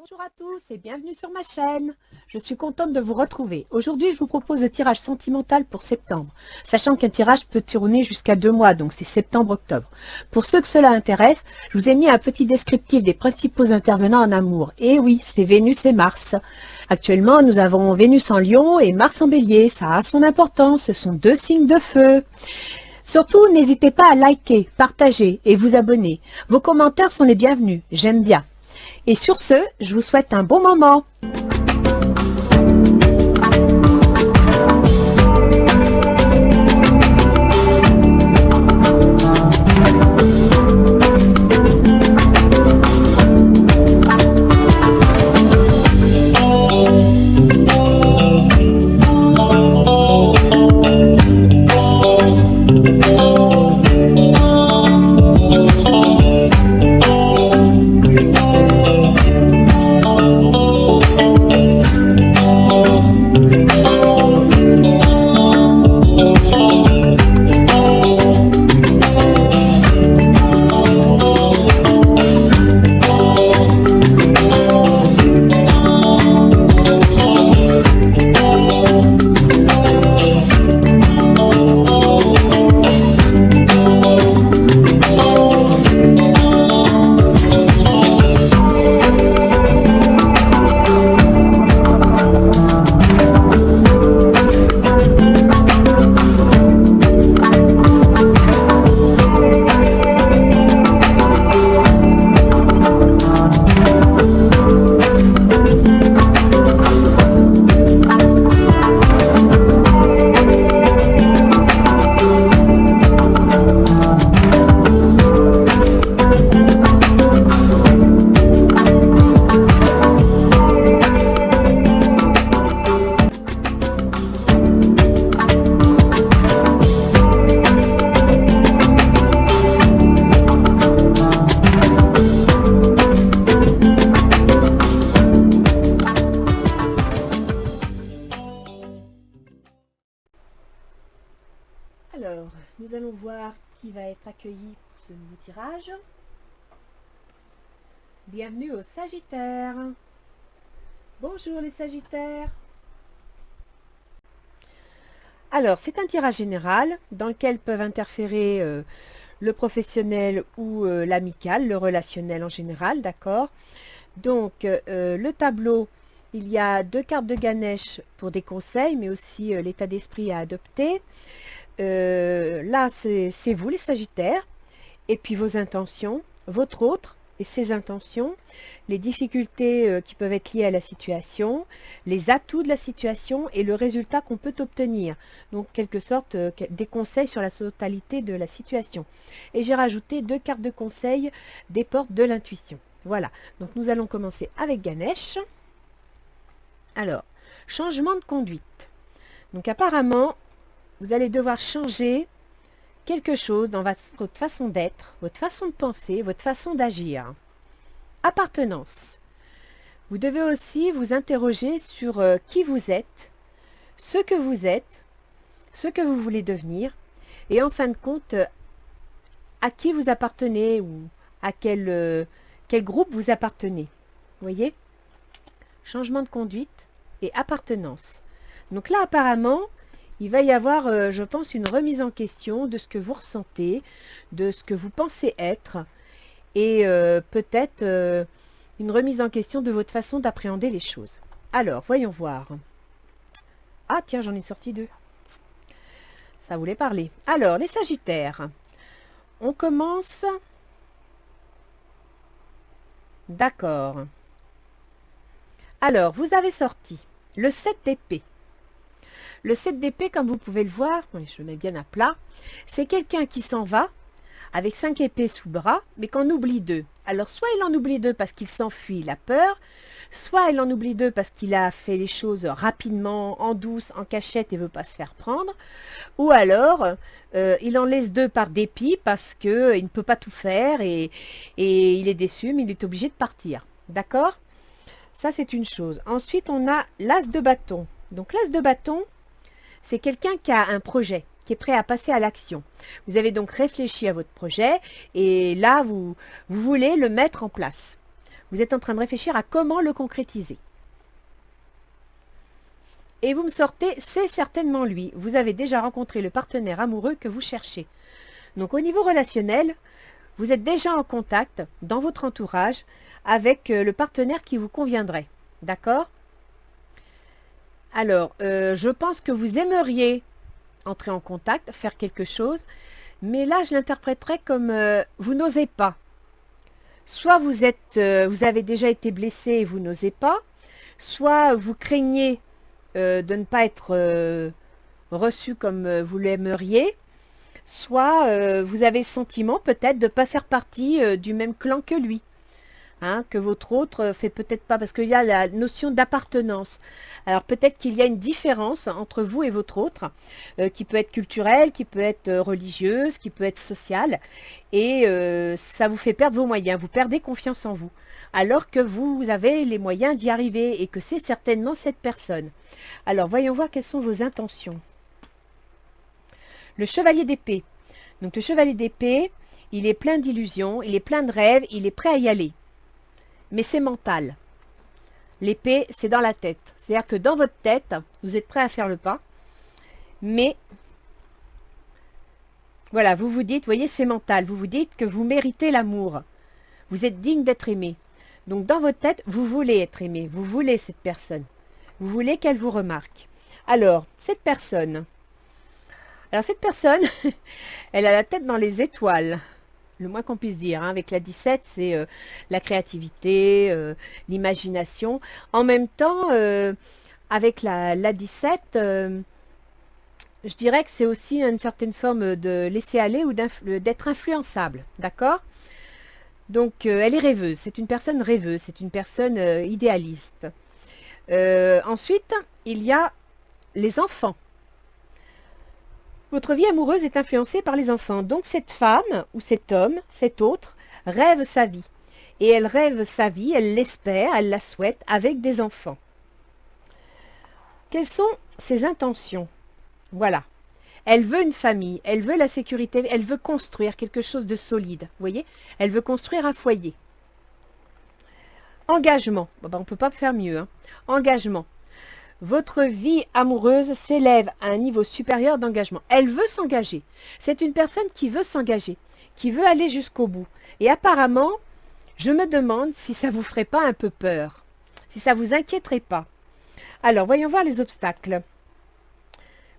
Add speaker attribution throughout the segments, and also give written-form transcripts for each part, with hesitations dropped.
Speaker 1: Bonjour à tous et bienvenue sur ma chaîne. Je suis contente de vous retrouver. Aujourd'hui, je vous propose le tirage sentimental pour septembre, sachant qu'un tirage peut tourner jusqu'à 2 mois, donc c'est septembre-octobre. Pour ceux que cela intéresse, je vous ai mis un petit descriptif des principaux intervenants en amour. Et oui, c'est Vénus et Mars. Actuellement, nous avons Vénus en Lion et Mars en Bélier. Ça a son importance, ce sont deux signes de feu. Surtout, n'hésitez pas à liker, partager et vous abonner. Vos commentaires sont les bienvenus, j'aime bien. Et sur ce, je vous souhaite un bon moment. Alors, nous allons voir qui va être accueilli pour ce nouveau tirage. Bienvenue aux Sagittaires. Bonjour les Sagittaires. Alors, c'est un tirage général dans lequel peuvent interférer le professionnel ou l'amical, le relationnel en général, d'accord? Donc, le tableau, il y a 2 cartes de Ganesh pour des conseils, mais aussi l'état d'esprit à adopter. Là, c'est vous les Sagittaires, et puis vos intentions, votre autre et ses intentions, les difficultés qui peuvent être liées à la situation, les atouts de la situation et le résultat qu'on peut obtenir. Donc, quelque sorte, des conseils sur la totalité de la situation. Et j'ai rajouté 2 cartes de conseil des portes de l'intuition. Voilà, donc nous allons commencer avec Ganesh. Alors, changement de conduite. Donc apparemment, vous allez devoir changer quelque chose dans votre façon d'être, votre façon de penser, votre façon d'agir. Appartenance. Vous devez aussi vous interroger sur qui vous êtes, ce que vous voulez devenir, et en fin de compte, à qui vous appartenez ou à quel groupe vous appartenez. Vous voyez? Changement de conduite et appartenance. Donc là, apparemment, il va y avoir, je pense, une remise en question de ce que vous ressentez, de ce que vous pensez être, et peut-être une remise en question de votre façon d'appréhender les choses. Alors, voyons voir. Ah, tiens, j'en ai sorti 2. Ça voulait parler. Alors, les Sagittaires. On commence. D'accord. Alors, vous avez sorti le 7 d'épée. Le 7 d'épée, comme vous pouvez le voir, je le mets bien à plat, c'est quelqu'un qui s'en va avec 5 épées sous le bras, mais qu'on oublie 2. Alors, soit il en oublie 2 parce qu'il s'enfuit, il a peur, soit il en oublie 2 parce qu'il a fait les choses rapidement, en douce, en cachette et ne veut pas se faire prendre, ou alors il en laisse 2 par dépit parce qu'il ne peut pas tout faire et il est déçu, mais il est obligé de partir. D'accord? Ça, c'est une chose. Ensuite, on a l'as de bâton. Donc, l'as de bâton, c'est quelqu'un qui a un projet, qui est prêt à passer à l'action. Vous avez donc réfléchi à votre projet et là, vous voulez le mettre en place. Vous êtes en train de réfléchir à comment le concrétiser. Et vous me sortez, c'est certainement lui. Vous avez déjà rencontré le partenaire amoureux que vous cherchez. Donc au niveau relationnel, vous êtes déjà en contact dans votre entourage avec le partenaire qui vous conviendrait. D'accord? Alors, je pense que vous aimeriez entrer en contact, faire quelque chose, mais là, je l'interpréterais comme vous n'osez pas. Soit vous avez déjà été blessé et vous n'osez pas, soit vous craignez de ne pas être reçu comme vous l'aimeriez, soit vous avez le sentiment peut-être de ne pas faire partie du même clan que lui. Hein, que votre autre fait peut-être pas, parce qu'il y a la notion d'appartenance. Alors peut-être qu'il y a une différence entre vous et votre autre, qui peut être culturelle, qui peut être religieuse, qui peut être sociale, et ça vous fait perdre vos moyens, vous perdez confiance en vous, alors que vous avez les moyens d'y arriver, et que c'est certainement cette personne. Alors voyons voir quelles sont vos intentions. Le chevalier d'épée. Donc le chevalier d'épée, il est plein d'illusions, il est plein de rêves, il est prêt à y aller. Mais c'est mental. L'épée, c'est dans la tête. C'est-à-dire que dans votre tête, vous êtes prêt à faire le pas. Mais, voilà, vous vous dites, vous voyez, c'est mental. Vous vous dites que vous méritez l'amour. Vous êtes digne d'être aimé. Donc, dans votre tête, vous voulez être aimé. Vous voulez cette personne. Vous voulez qu'elle vous remarque. Alors, cette personne, elle a la tête dans les étoiles. Le moins qu'on puisse dire, hein. Avec la 17, c'est la créativité, l'imagination. En même temps, avec la 17, je dirais que c'est aussi une certaine forme de laisser aller ou d'être influençable, d'accord? Donc, elle est rêveuse, c'est une personne rêveuse, c'est une personne idéaliste. Ensuite, il y a les enfants. Votre vie amoureuse est influencée par les enfants. Donc cette femme ou cet homme, cet autre, rêve sa vie. Et elle rêve sa vie, elle l'espère, elle la souhaite avec des enfants. Quelles sont ses intentions? Voilà. Elle veut une famille, elle veut la sécurité, elle veut construire quelque chose de solide. Vous voyez? Elle veut construire un foyer. Engagement. Bon, ben, on ne peut pas faire mieux. Hein. Engagement. Votre vie amoureuse s'élève à un niveau supérieur d'engagement. Elle veut s'engager. C'est une personne qui veut s'engager, qui veut aller jusqu'au bout. Et apparemment, je me demande si ça ne vous ferait pas un peu peur, si ça ne vous inquiéterait pas. Alors, voyons voir les obstacles.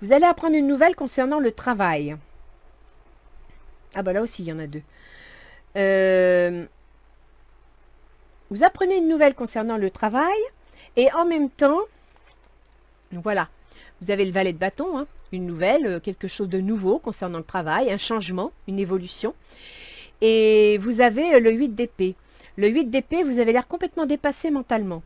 Speaker 1: Vous allez apprendre une nouvelle concernant le travail. Ah ben là aussi, il y en a deux. Vous apprenez une nouvelle concernant le travail et en même temps, voilà, vous avez le valet de bâton, hein, une nouvelle, quelque chose de nouveau concernant le travail, un changement, une évolution. Et vous avez le 8 d'épée. Le 8 d'épée, vous avez l'air complètement dépassé mentalement.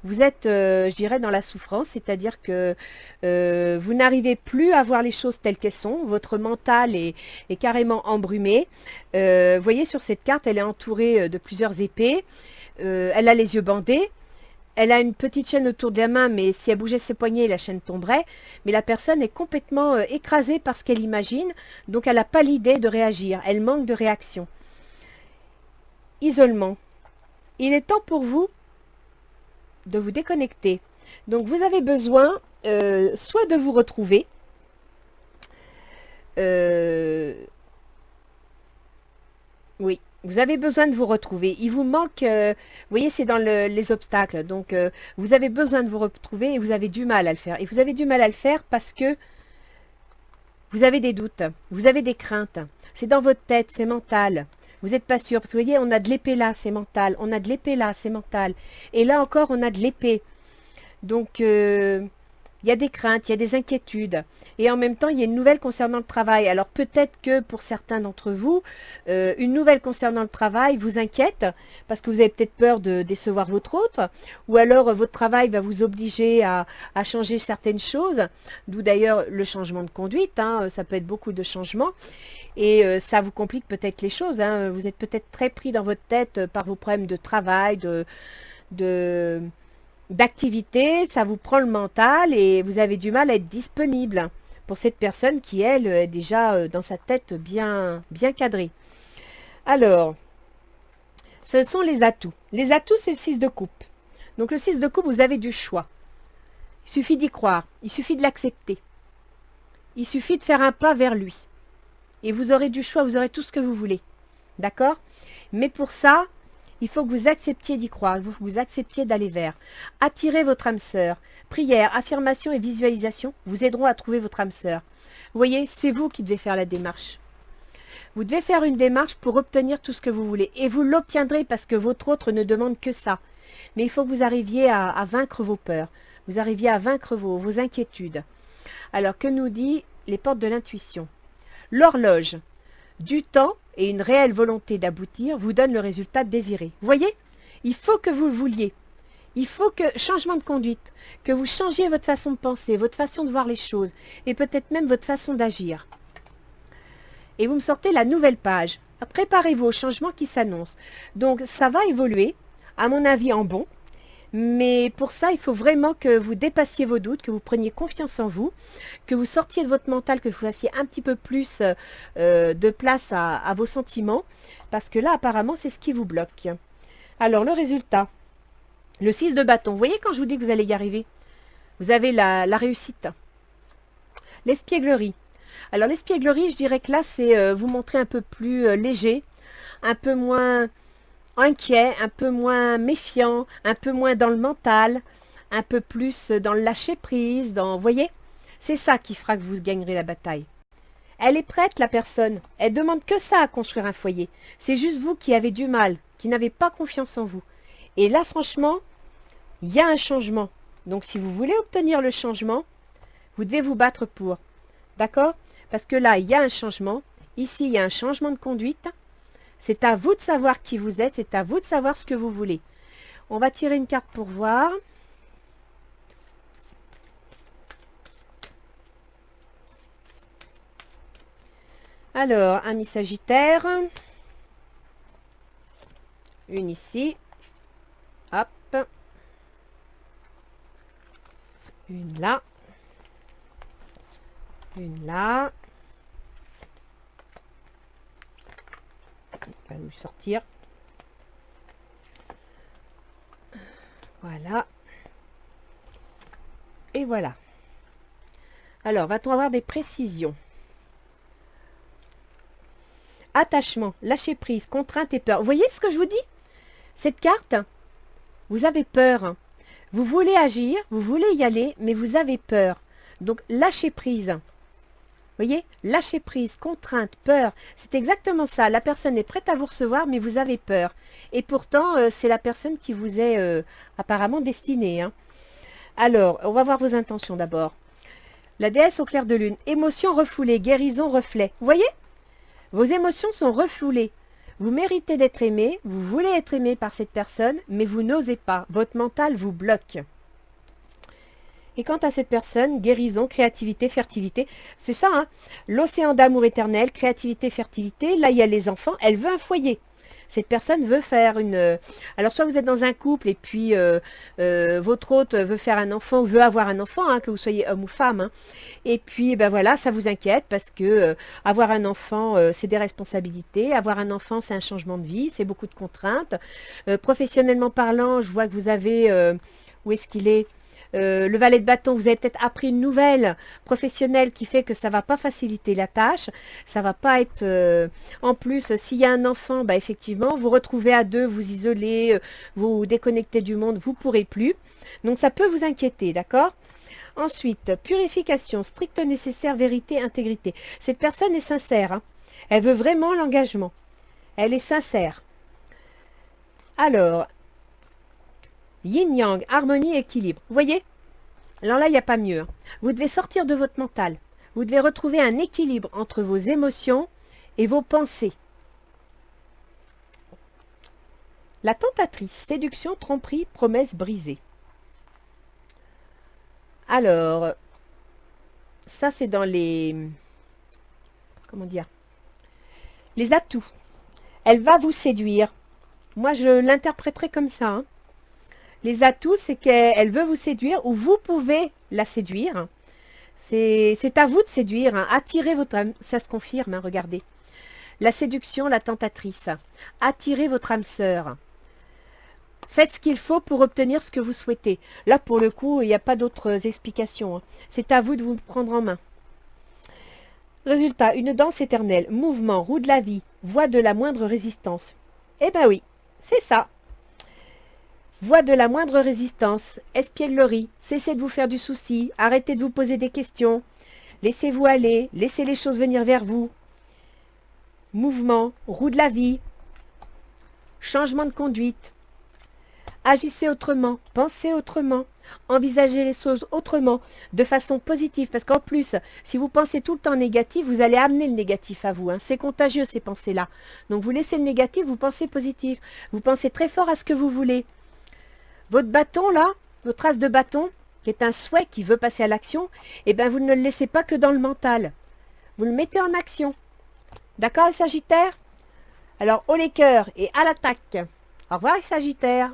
Speaker 1: Vous êtes, je dirais, dans la souffrance, c'est-à-dire que vous n'arrivez plus à voir les choses telles qu'elles sont. Votre mental est carrément embrumé. Vous voyez, sur cette carte, elle est entourée de plusieurs épées. Elle a les yeux bandés. Elle a une petite chaîne autour de la main, mais si elle bougeait ses poignets, la chaîne tomberait. Mais la personne est complètement écrasée par ce qu'elle imagine, donc elle n'a pas l'idée de réagir. Elle manque de réaction. Isolement. Il est temps pour vous de vous déconnecter. Donc vous avez besoin soit de vous retrouver, oui, vous avez besoin de vous retrouver. Il vous manque, vous voyez, c'est dans les obstacles. Donc, vous avez besoin de vous retrouver et vous avez du mal à le faire. Et vous avez du mal à le faire parce que vous avez des doutes, vous avez des craintes. C'est dans votre tête, c'est mental. Vous n'êtes pas sûr. Parce que vous voyez, on a de l'épée là, c'est mental. On a de l'épée là, c'est mental. Et là encore, on a de l'épée. Donc, il y a des craintes, il y a des inquiétudes. Et en même temps, il y a une nouvelle concernant le travail. Alors peut-être que pour certains d'entre vous, une nouvelle concernant le travail vous inquiète parce que vous avez peut-être peur de décevoir votre autre. Ou alors votre travail va vous obliger à changer certaines choses. D'où d'ailleurs le changement de conduite. Hein, ça peut être beaucoup de changements. Et ça vous complique peut-être les choses. Hein. Vous êtes peut-être très pris dans votre tête par vos problèmes de travail, d'activité, ça vous prend le mental et vous avez du mal à être disponible pour cette personne qui, elle, est déjà dans sa tête bien cadrée. Alors, Ce sont les atouts. Les atouts, c'est le 6 de coupe. Donc le 6 de coupe, vous avez du choix. Il suffit d'y croire. Il suffit de l'accepter. Il suffit de faire un pas vers lui. Et vous aurez du choix, vous aurez tout ce que vous voulez. D'accord? Mais pour ça, il faut que vous acceptiez d'y croire. Il faut que vous acceptiez d'aller vers. Attirez votre âme sœur. Prière, affirmation et visualisation vous aideront à trouver votre âme sœur. Vous voyez, c'est vous qui devez faire la démarche. Vous devez faire une démarche pour obtenir tout ce que vous voulez. Et vous l'obtiendrez parce que votre autre ne demande que ça. Mais il faut que vous arriviez à vaincre vos peurs. Vous arriviez à vaincre vos inquiétudes. Alors, que nous dit les portes de l'intuition? L'horloge du temps et une réelle volonté d'aboutir vous donne le résultat désiré. Vous voyez? Il faut que vous le vouliez. Il faut que, changement de conduite, que vous changiez votre façon de penser, votre façon de voir les choses, et peut-être même votre façon d'agir. Et vous me sortez la nouvelle page. Préparez-vous au changement qui s'annonce. Donc, ça va évoluer, à mon avis, en bon. Mais pour ça, il faut vraiment que vous dépassiez vos doutes, que vous preniez confiance en vous, que vous sortiez de votre mental, que vous fassiez un petit peu plus de place à vos sentiments, parce que là, apparemment, c'est ce qui vous bloque. Alors, le résultat, le 6 de bâton. Vous voyez quand je vous dis que vous allez y arriver? Vous avez la réussite. L'espièglerie. Alors, l'espièglerie, je dirais que là, c'est vous montrer un peu plus léger, un peu moins inquiet, un peu moins méfiant, un peu moins dans le mental, un peu plus dans le lâcher-prise, vous voyez? C'est ça qui fera que vous gagnerez la bataille. Elle est prête, la personne. Elle demande que ça à construire un foyer. C'est juste vous qui avez du mal, qui n'avez pas confiance en vous. Et là, franchement, il y a un changement. Donc, si vous voulez obtenir le changement, vous devez vous battre pour. D'accord? Parce que là, il y a un changement. Ici, il y a un changement de conduite. C'est à vous de savoir qui vous êtes, c'est à vous de savoir ce que vous voulez. On va tirer une carte pour voir. Alors, ami Sagittaire. Une ici. Hop. Une là. Une là. Va nous sortir. Voilà. Et voilà. Alors, va-t-on avoir des précisions? Attachement, lâcher prise, contrainte et peur. Vous voyez ce que je vous dis? Cette carte, vous avez peur. Vous voulez agir, vous voulez y aller, mais vous avez peur. Donc, lâcher prise. Vous voyez? Lâcher prise, contrainte, peur. C'est exactement ça. La personne est prête à vous recevoir, mais vous avez peur. Et pourtant, c'est la personne qui vous est apparemment destinée. Hein. Alors, on va voir vos intentions d'abord. La déesse au clair de lune. Émotions refoulées, guérison, reflet. Vous voyez? Vos émotions sont refoulées. Vous méritez d'être aimé, vous voulez être aimé par cette personne, mais vous n'osez pas. Votre mental vous bloque. Et quant à cette personne, guérison, créativité, fertilité, c'est ça, hein, l'océan d'amour éternel, créativité, fertilité, là il y a les enfants, elle veut un foyer. Cette personne veut faire une... Alors soit vous êtes dans un couple et puis votre hôte veut faire un enfant ou veut avoir un enfant, hein, que vous soyez homme ou femme. Hein. Et puis ben voilà, ça vous inquiète parce que avoir un enfant, c'est des responsabilités. Avoir un enfant, c'est un changement de vie, c'est beaucoup de contraintes. Professionnellement parlant, je vois que vous avez... où est-ce qu'il est le valet de bâton, vous avez peut-être appris une nouvelle professionnelle qui fait que ça ne va pas faciliter la tâche, ça ne va pas être... en plus, s'il y a un enfant, bah, effectivement, vous retrouvez à deux, vous isolez, vous déconnectez du monde, vous ne pourrez plus. Donc ça peut vous inquiéter, d'accord? Ensuite, purification, strict nécessaire, vérité, intégrité. Cette personne est sincère, hein. Elle veut vraiment l'engagement. Elle est sincère. Alors... Yin-yang, harmonie, équilibre. Vous voyez? Alors là, il n'y a pas mieux. Hein. Vous devez sortir de votre mental. Vous devez retrouver un équilibre entre vos émotions et vos pensées. La tentatrice, séduction, tromperie, promesse brisée. Alors, ça c'est dans les... Comment dire? Les atouts. Elle va vous séduire. Moi, je l'interpréterai comme ça. Hein. Les atouts, c'est qu'elle veut vous séduire ou vous pouvez la séduire. C'est à vous de séduire. Hein. Attirez votre âme. Ça se confirme, hein, regardez. La séduction, la tentatrice. Attirez votre âme sœur. Faites ce qu'il faut pour obtenir ce que vous souhaitez. Là, pour le coup, il n'y a pas d'autres explications. C'est à vous de vous prendre en main. Résultat, une danse éternelle, mouvement, roue de la vie, voie de la moindre résistance. Eh ben oui, c'est ça. Voie de la moindre résistance, espièglerie, cessez de vous faire du souci, arrêtez de vous poser des questions, laissez-vous aller, laissez les choses venir vers vous. Mouvement, roue de la vie, changement de conduite. Agissez autrement, pensez autrement, envisagez les choses autrement, de façon positive. Parce qu'en plus, si vous pensez tout le temps négatif, vous allez amener le négatif à vous. C'est contagieux ces pensées-là. Donc vous laissez le négatif, vous pensez positif. Vous pensez très fort à ce que vous voulez. Votre bâton là, votre trace de bâton, qui est un souhait qui veut passer à l'action, eh bien vous ne le laissez pas que dans le mental. Vous le mettez en action. D'accord les Sagittaires? Alors haut les cœurs et à l'attaque. Au revoir les Sagittaires.